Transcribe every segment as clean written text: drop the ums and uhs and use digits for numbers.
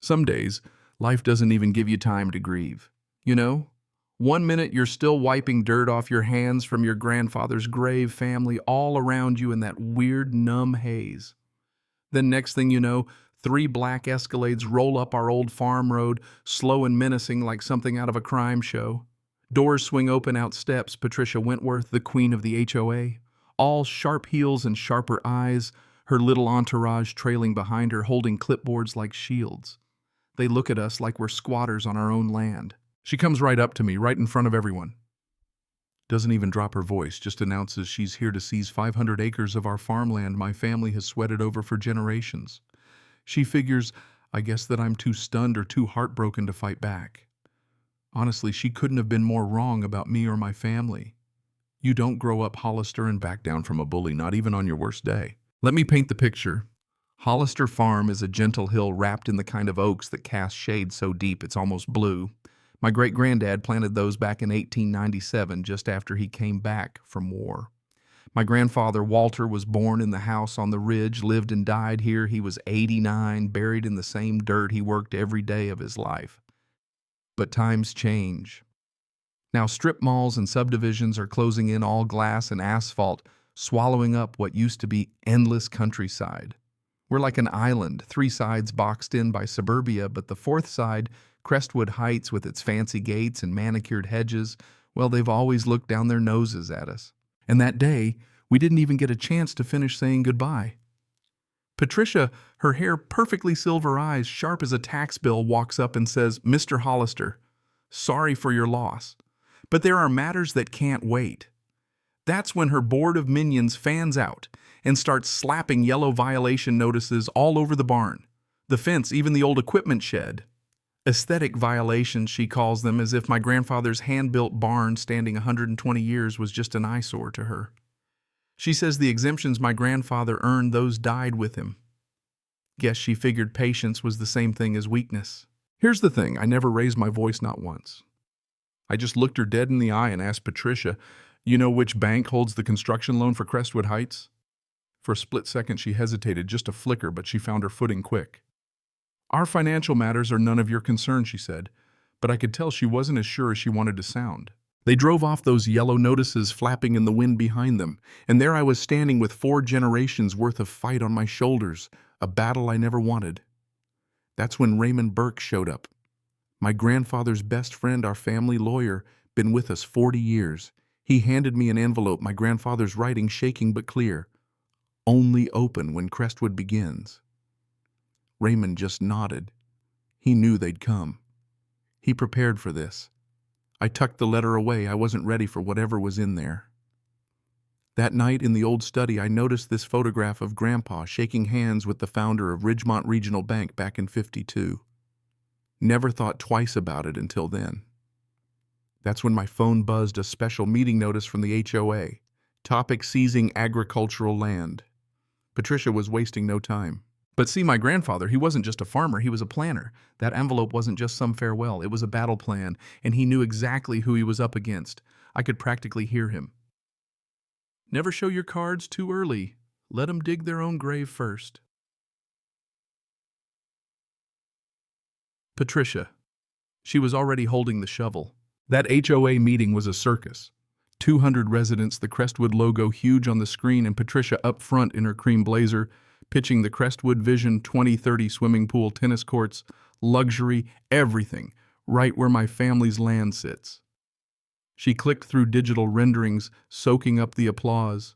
Some days, life doesn't even give you time to grieve. You know? One minute you're still wiping dirt off your hands from your grandfather's grave, family all around you in that weird, numb haze. Then next thing you know, three black Escalades roll up our old farm road, slow and menacing like something out of a crime show. Doors swing open out steps Patricia Wentworth, the queen of the HOA, all sharp heels and sharper eyes, her little entourage trailing behind her, holding clipboards like shields. They look at us like we're squatters on our own land. She comes right up to me, right in front of everyone. Doesn't even drop her voice, just announces she's here to seize 500 acres of our farmland my family has sweated over for generations. She figures, I guess, that I'm too stunned or too heartbroken to fight back. Honestly, she couldn't have been more wrong about me or my family. You don't grow up Hollister and back down from a bully, not even on your worst day. Let me paint the picture. Hollister Farm is a gentle hill wrapped in the kind of oaks that cast shade so deep it's almost blue. My great-granddad planted those back in 1897, just after he came back from war. My grandfather, Walter, was born in the house on the ridge, lived and died here. He was 89, buried in the same dirt he worked every day of his life. But times change. Now strip malls and subdivisions are closing in all glass and asphalt, swallowing up what used to be endless countryside. We're like an island, three sides boxed in by suburbia, but the fourth side, Crestwood Heights with its fancy gates and manicured hedges, well, they've always looked down their noses at us. And that day, we didn't even get a chance to finish saying goodbye. Patricia, her hair perfectly silver eyes, sharp as a tax bill, walks up and says, "Mr. Hollister, sorry for your loss, but there are matters that can't wait." That's when her board of minions fans out and starts slapping yellow violation notices all over the barn, the fence, even the old equipment shed. Aesthetic violations, she calls them, as if my grandfather's hand-built barn standing 120 years was just an eyesore to her. She says the exemptions my grandfather earned, those died with him. Guess she figured patience was the same thing as weakness. Here's the thing, I never raised my voice, not once. I just looked her dead in the eye and asked Patricia, "You know which bank holds the construction loan for Crestwood Heights?" For a split second she hesitated, just a flicker, but she found her footing quick. "Our financial matters are none of your concern," she said, but I could tell she wasn't as sure as she wanted to sound. They drove off, those yellow notices flapping in the wind behind them, and there I was standing with 4 generations worth of fight on my shoulders, a battle I never wanted. That's when Raymond Burke showed up. My grandfather's best friend, our family lawyer, been with us 40 years. He handed me an envelope, my grandfather's writing shaking but clear. "Only open when Crestwood begins." Raymond just nodded. He knew they'd come. He prepared for this. I tucked the letter away. I wasn't ready for whatever was in there. That night in the old study, I noticed this photograph of Grandpa shaking hands with the founder of Ridgemont Regional Bank back in '52. Never thought twice about it until then. That's when my phone buzzed, a special meeting notice from the HOA. Topic: seizing agricultural land. Patricia was wasting no time. But see, my grandfather, he wasn't just a farmer, he was a planner. That envelope wasn't just some farewell, it was a battle plan, and he knew exactly who he was up against. I could practically hear him. "Never show your cards too early. Let 'em dig their own grave first." Patricia. She was already holding the shovel. That HOA meeting was a circus. 200 residents, the Crestwood logo huge on the screen, and Patricia up front in her cream blazer, pitching the Crestwood Vision 2030 swimming pool, tennis courts, luxury, everything, right where my family's land sits. She clicked through digital renderings, soaking up the applause.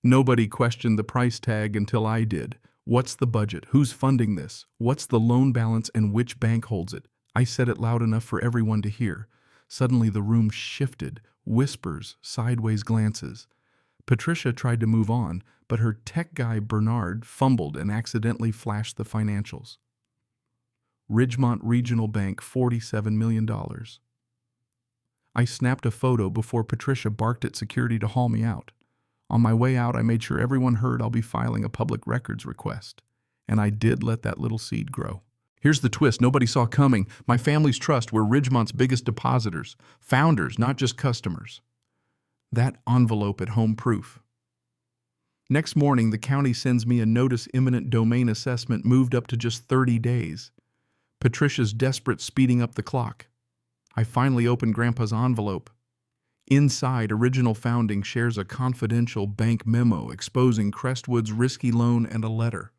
Nobody questioned the price tag until I did. What's the budget? Who's funding this? What's the loan balance and which bank holds it? I said it loud enough for everyone to hear. Suddenly the room shifted, whispers, sideways glances. Patricia tried to move on, but her tech guy, Bernard, fumbled and accidentally flashed the financials. Ridgemont Regional Bank, $47 million. I snapped a photo before Patricia barked at security to haul me out. On my way out, I made sure everyone heard I'll be filing a public records request. And I did let that little seed grow. Here's the twist nobody saw coming. My family's trust were Ridgemont's biggest depositors, founders, not just customers. That envelope at home proof. Next morning, the county sends me a notice imminent domain assessment moved up to just 30 days. Patricia's desperate, speeding up the clock. I finally opened Grandpa's envelope. Inside, Original Founding shares a confidential bank memo exposing Crestwood's risky loan and a letter.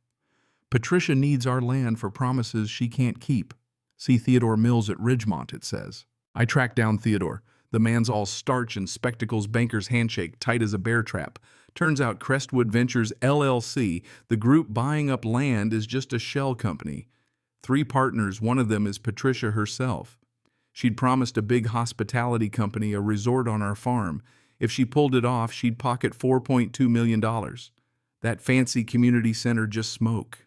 Patricia needs our land for promises she can't keep. See Theodore Mills at Ridgemont, it says. I tracked down Theodore. The man's all starch and spectacles, banker's handshake, tight as a bear trap. Turns out Crestwood Ventures LLC, the group buying up land, is just a shell company. 3 partners, one of them is Patricia herself. She'd promised a big hospitality company a resort on our farm. If she pulled it off, she'd pocket $4.2 million. That fancy community center just smoke.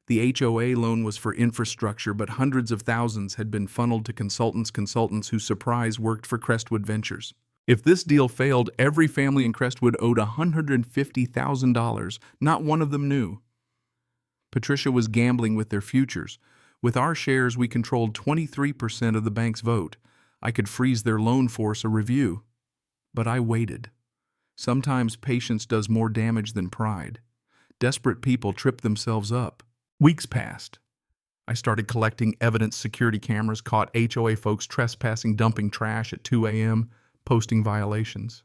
The HOA loan was for infrastructure, but hundreds of thousands had been funneled to consultants who surprise worked for Crestwood Ventures. If this deal failed, every family in Crestwood owed $150,000. Not one of them knew. Patricia was gambling with their futures. With our shares, we controlled 23% of the bank's vote. I could freeze their loan, force a review. But I waited. Sometimes patience does more damage than pride. Desperate people trip themselves up. Weeks passed. I started collecting evidence. Security cameras caught HOA folks trespassing, dumping trash at 2 a.m., posting violations.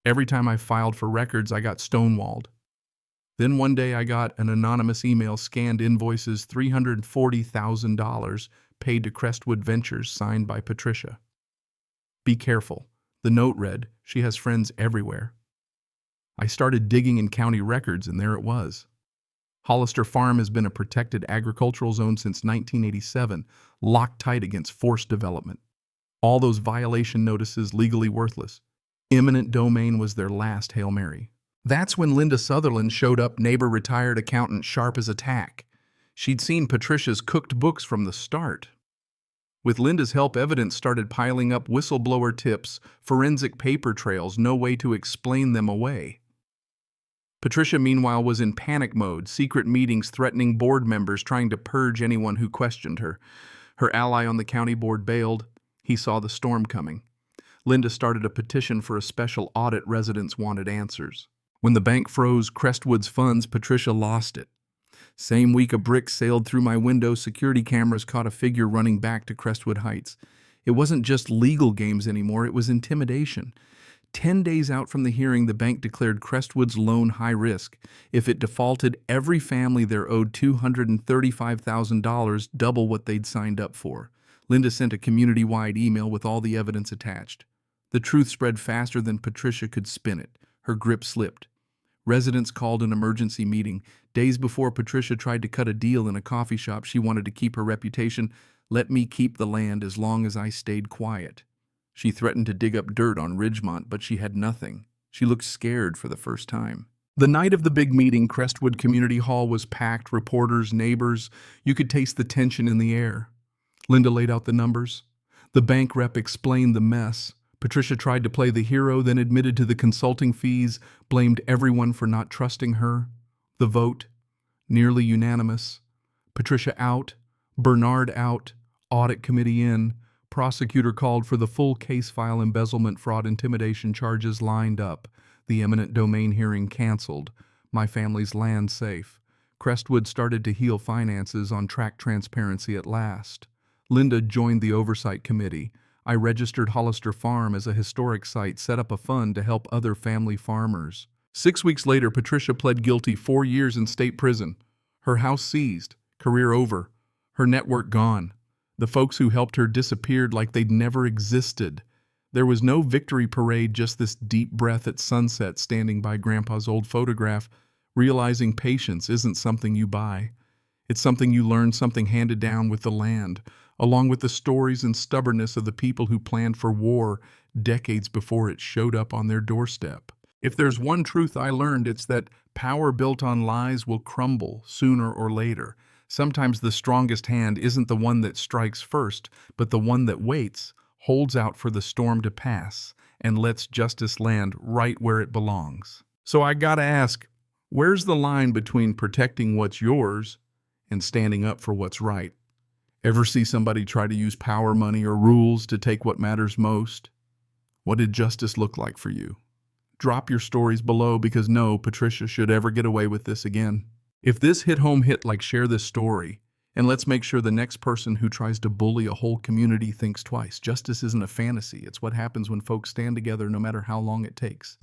Every time I filed for records, I got stonewalled. Then one day I got an anonymous email, scanned invoices, $340,000 paid to Crestwood Ventures, signed by Patricia. Be careful. The note read, she has friends everywhere. I started digging in county records, and there it was. Hollister Farm has been a protected agricultural zone since 1987, locked tight against forced development. All those violation notices legally worthless. Eminent domain was their last Hail Mary. That's when Linda Sutherland showed up, neighbor, retired accountant, sharp as a tack. She'd seen Patricia's cooked books from the start. With Linda's help, evidence started piling up: whistleblower tips, forensic paper trails, no way to explain them away. Patricia, meanwhile, was in panic mode, secret meetings, threatening board members, trying to purge anyone who questioned her. Her ally on the county board bailed. He saw the storm coming. Linda started a petition for a special audit. Residents wanted answers. When the bank froze Crestwood's funds, Patricia lost it. Same week, a brick sailed through my window. Security cameras caught a figure running back to Crestwood Heights. It wasn't just legal games anymore, it was intimidation. 10 days out from the hearing, the bank declared Crestwood's loan high risk. If it defaulted, every family there owed $235,000, double what they'd signed up for. Linda sent a community-wide email with all the evidence attached. The truth spread faster than Patricia could spin it. Her grip slipped. Residents called an emergency meeting. Days before, Patricia tried to cut a deal in a coffee shop. She wanted to keep her reputation. Let me keep the land as long as I stayed quiet. She threatened to dig up dirt on Ridgemont, but she had nothing. She looked scared for the first time. The night of the big meeting, Crestwood Community Hall was packed. Reporters, neighbors. You could taste the tension in the air. Linda laid out the numbers. The bank rep explained the mess. Patricia tried to play the hero, then admitted to the consulting fees, blamed everyone for not trusting her. The vote, nearly unanimous. Patricia out, Bernard out, audit committee in. Prosecutor called for the full case file. Embezzlement, fraud, intimidation charges lined up. The eminent domain hearing canceled. My family's land safe. Crestwood started to heal finances, on track, transparency at last. Linda joined the oversight committee. I registered Hollister Farm as a historic site, set up a fund to help other family farmers. 6 weeks later, Patricia pled guilty, 4 years in state prison. Her house seized, career over, her network gone. The folks who helped her disappeared like they'd never existed. There was no victory parade, just this deep breath at sunset, standing by Grandpa's old photograph, realizing patience isn't something you buy. It's something you learn, something handed down with the land, along with the stories and stubbornness of the people who planned for war decades before it showed up on their doorstep. If there's one truth I learned, it's that power built on lies will crumble sooner or later. Sometimes the strongest hand isn't the one that strikes first, but the one that waits, holds out for the storm to pass, and lets justice land right where it belongs. So I gotta ask, where's the line between protecting what's yours and standing up for what's right? Ever see somebody try to use power, money, or rules to take what matters most? What did justice look like for you? Drop your stories below, because no Patricia should ever get away with this again. If this hit home, like, share this story And let's make sure the next person who tries to bully a whole community thinks twice. Justice isn't a fantasy. It's what happens when folks stand together no matter how long it takes.